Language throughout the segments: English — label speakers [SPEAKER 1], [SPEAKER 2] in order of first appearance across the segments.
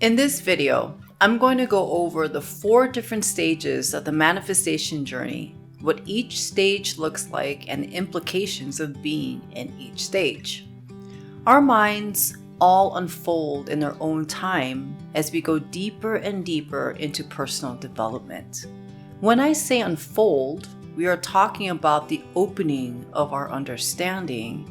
[SPEAKER 1] In this video, I'm going to go over the 4 different stages of the manifestation journey, what each stage looks like, and the implications of being in each stage. Our minds all unfold in their own time as we go deeper and deeper into personal development. When I say unfold, we are talking about the opening of our understanding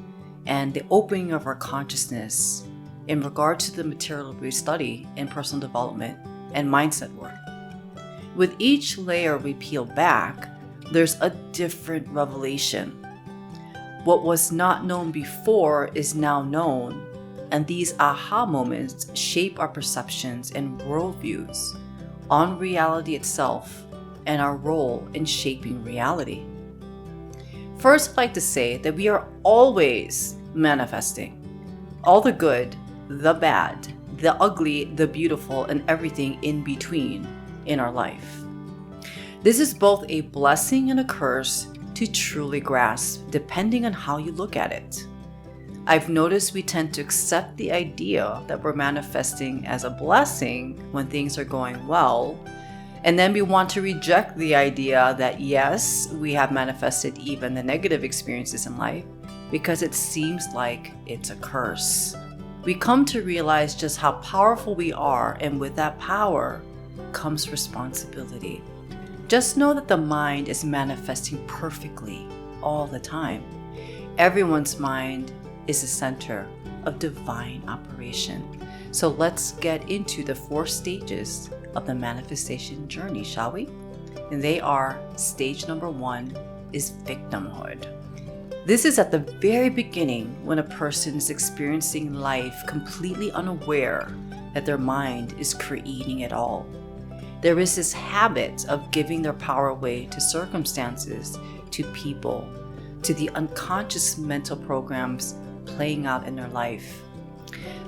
[SPEAKER 1] and the opening of our consciousness in regard to the material we study in personal development and mindset work. With each layer we peel back, there's a different revelation. What was not known before is now known, and these aha moments shape our perceptions and worldviews on reality itself and our role in shaping reality. First, I'd like to say that we are always manifesting all the good, the bad, the ugly, the beautiful, and everything in between in our life. This is both a blessing and a curse to truly grasp, depending on how you look at it. I've noticed we tend to accept the idea that we're manifesting as a blessing when things are going well, and then we want to reject the idea that yes, we have manifested even the negative experiences in life because it seems like it's a curse. We come to realize just how powerful we are, and with that power comes responsibility. Just know that the mind is manifesting perfectly all the time. Everyone's mind is the center of divine operation. So let's get into the 4 stages of the manifestation journey, shall we? And they are: stage number 1 is victimhood. This is at the very beginning when a person is experiencing life completely unaware that their mind is creating it all. There is this habit of giving their power away to circumstances, to people, to the unconscious mental programs playing out in their life.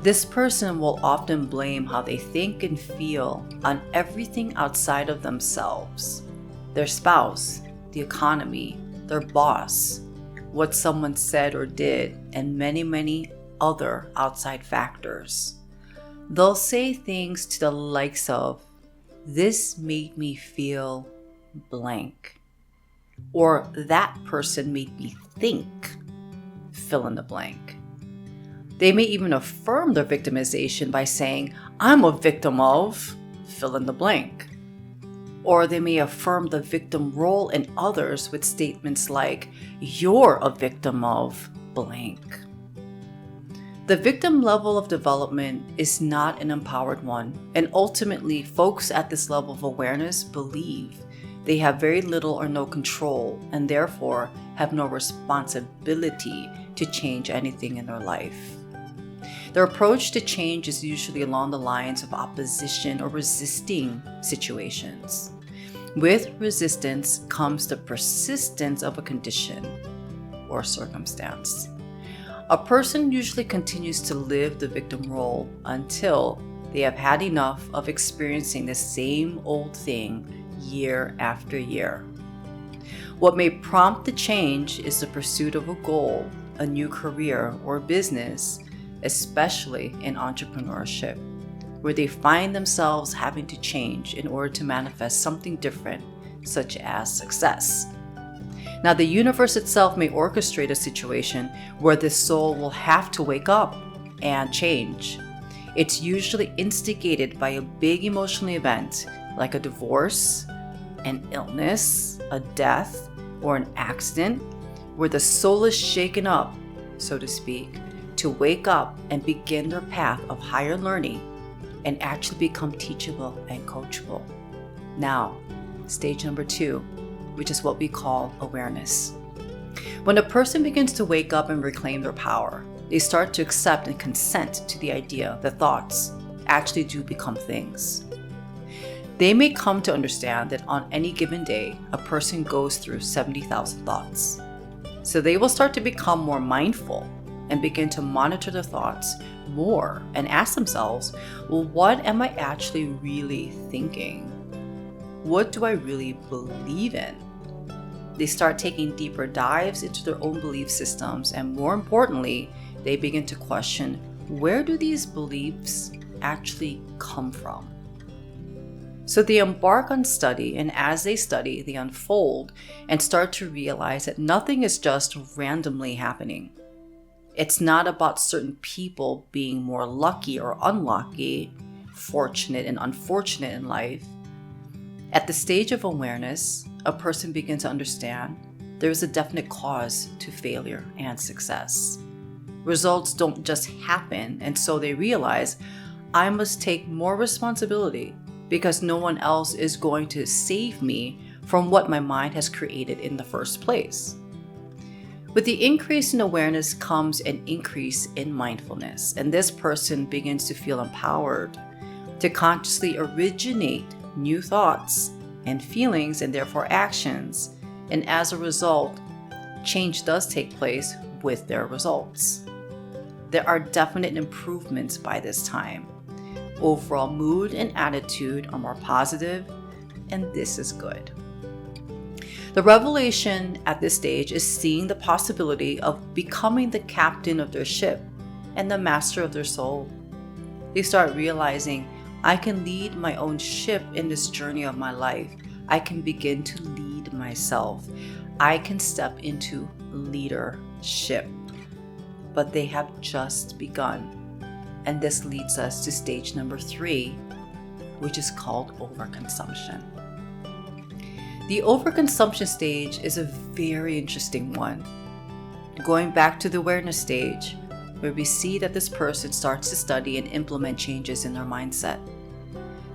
[SPEAKER 1] This person will often blame how they think and feel on everything outside of themselves: their spouse, the economy, their boss, what someone said or did, and many, many other outside factors. They'll say things to the likes of, "This made me feel blank," or "That person made me think," fill in the blank. They may even affirm their victimization by saying, "I'm a victim of," fill in the blank. Or they may affirm the victim role in others with statements like, "You're a victim of blank." The victim level of development is not an empowered one, and ultimately folks at this level of awareness believe they have very little or no control and therefore have no responsibility to change anything in their life. Their approach to change is usually along the lines of opposition or resisting situations. With resistance comes the persistence of a condition or circumstance. A person usually continues to live the victim role until they have had enough of experiencing the same old thing year after year. What may prompt the change is the pursuit of a goal, a new career, or business, especially in entrepreneurship, where they find themselves having to change in order to manifest something different, such as success. Now, the universe itself may orchestrate a situation where the soul will have to wake up and change. It's usually instigated by a big emotional event like a divorce, an illness, a death, or an accident, where the soul is shaken up, so to speak, to wake up and begin their path of higher learning and actually become teachable and coachable. Now, stage number 2, which is what we call awareness. When a person begins to wake up and reclaim their power, they start to accept and consent to the idea that thoughts actually do become things. They may come to understand that on any given day, a person goes through 70,000 thoughts. So they will start to become more mindful and begin to monitor their thoughts more and ask themselves, well, what am I actually really thinking? What do I really believe in? They start taking deeper dives into their own belief systems, and more importantly, they begin to question, where do these beliefs actually come from. So they embark on study, and as they study, they unfold and start to realize that nothing is just randomly happening. It's not about certain people being more lucky or unlucky, fortunate and unfortunate in life. At the stage of awareness, a person begins to understand there is a definite cause to failure and success. Results don't just happen, and so they realize, I must take more responsibility because no one else is going to save me from what my mind has created in the first place. With the increase in awareness comes an increase in mindfulness, and this person begins to feel empowered to consciously originate new thoughts and feelings and therefore actions, and as a result, change does take place with their results. There are definite improvements by this time. Overall mood and attitude are more positive, and this is good. The revelation at this stage is seeing the possibility of becoming the captain of their ship and the master of their soul. They start realizing, I can lead my own ship in this journey of my life. I can begin to lead myself. I can step into leadership. But they have just begun. And this leads us to stage number 3, which is called overconsumption. The overconsumption stage is a very interesting one. Going back to the awareness stage, where we see that this person starts to study and implement changes in their mindset.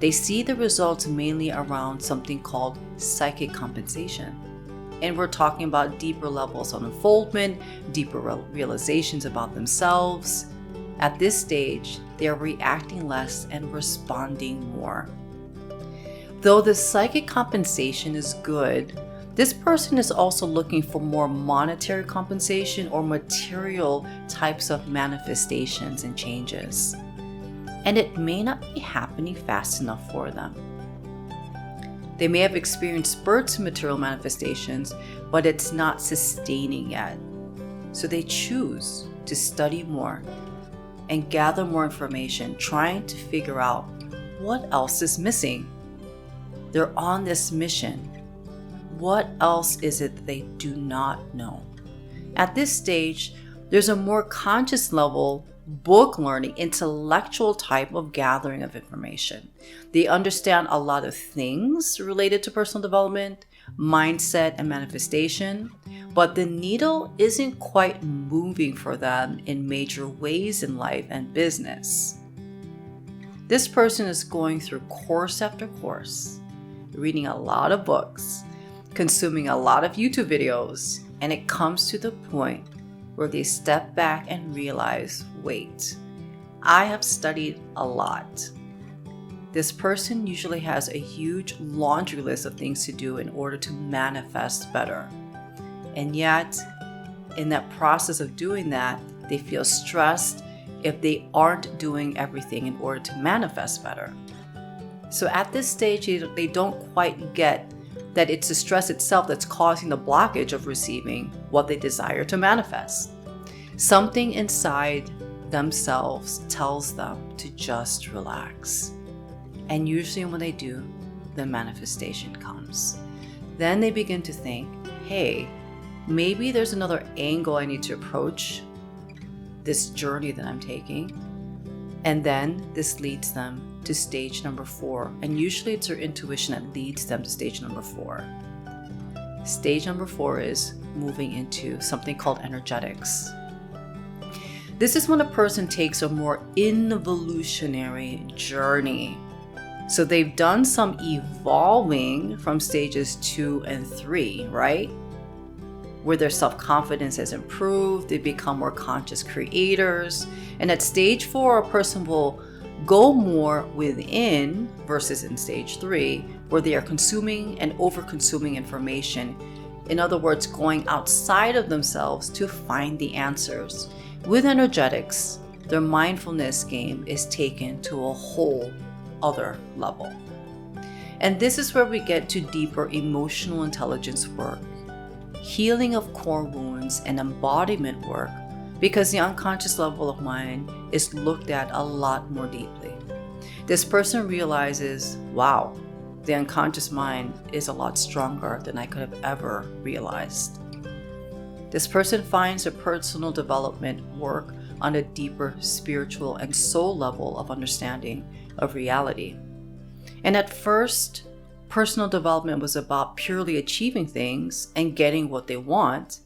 [SPEAKER 1] They see the results mainly around something called psychic compensation. And we're talking about deeper levels of unfoldment, deeper realizations about themselves. At this stage, they are reacting less and responding more. Though the psychic compensation is good, this person is also looking for more monetary compensation or material types of manifestations and changes. And it may not be happening fast enough for them. They may have experienced spurts of material manifestations, but it's not sustaining yet. So they choose to study more and gather more information, trying to figure out what else is missing. They're on this mission. What else is it that they do not know? At this stage, there's a more conscious level, book learning, intellectual type of gathering of information. They understand a lot of things related to personal development, mindset, and manifestation, but the needle isn't quite moving for them in major ways in life and business. This person is going through course after course, reading a lot of books, consuming a lot of YouTube videos, and it comes to the point where they step back and realize, wait, I have studied a lot. This person usually has a huge laundry list of things to do in order to manifest better. And yet, in that process of doing that, they feel stressed if they aren't doing everything in order to manifest better. So at this stage, they don't quite get that it's the stress itself that's causing the blockage of receiving what they desire to manifest. Something inside themselves tells them to just relax. And usually when they do, the manifestation comes. Then they begin to think, hey, maybe there's another angle I need to approach this journey that I'm taking. And then this leads them to stage number 4. And usually it's their intuition that leads them to stage number 4. Stage number 4 is moving into something called energetics. This is when a person takes a more involutionary journey. So they've done some evolving from stages 2 and 3, right? Where their self-confidence has improved, they become more conscious creators. And at stage 4, a person will go more within versus in stage 3, where they are consuming and over-consuming information. In other words, going outside of themselves to find the answers. With energetics, their mindfulness game is taken to a whole other level. And this is where we get to deeper emotional intelligence work, healing of core wounds, and embodiment work, because the unconscious level of mind is looked at a lot more deeply. This person realizes, wow, the unconscious mind is a lot stronger than I could have ever realized. This person finds their personal development work on a deeper spiritual and soul level of understanding of reality. And at first, personal development was about purely achieving things and getting what they want.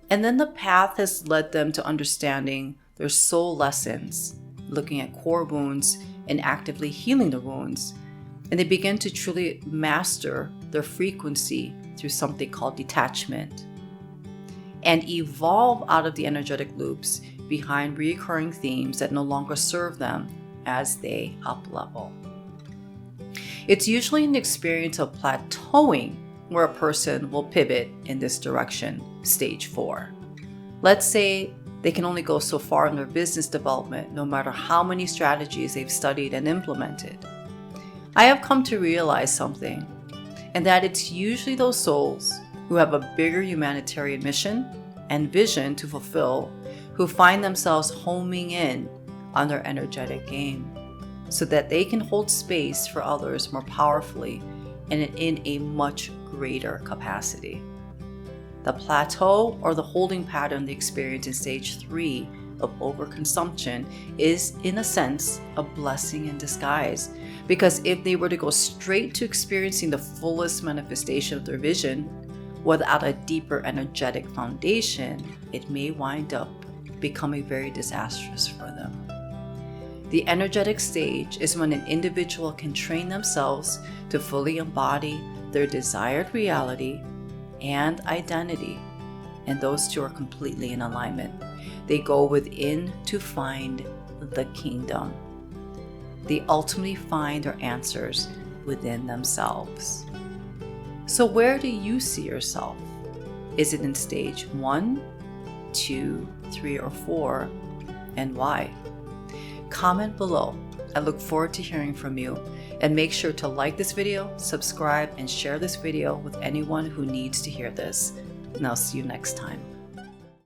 [SPEAKER 1] And then the path has led them to understanding their soul lessons, looking at core wounds and actively healing the wounds. And they begin to truly master their frequency through something called detachment and evolve out of the energetic loops behind recurring themes that no longer serve them as they up-level. It's usually an experience of plateauing where a person will pivot in this direction, stage 4. Let's say they can only go so far in their business development no matter how many strategies they've studied and implemented. I have come to realize something, and that it's usually those souls who have a bigger humanitarian mission and vision to fulfill who find themselves homing in on their energetic game so that they can hold space for others more powerfully and in a much greater capacity. The plateau or the holding pattern they experience in stage 3 of overconsumption is, in a sense, a blessing in disguise. Because if they were to go straight to experiencing the fullest manifestation of their vision without a deeper energetic foundation, it may wind up becoming very disastrous for them. The energetic stage is when an individual can train themselves to fully embody their desired reality and identity, and those two are completely in alignment. They go within to find the kingdom. They ultimately find their answers within themselves. So where do you see yourself? Is it in stage 1, 2, 3, or 4, and why? Comment below. I look forward to hearing from you, and make sure to like this video, subscribe, and share this video with anyone who needs to hear this. And I'll see you next time.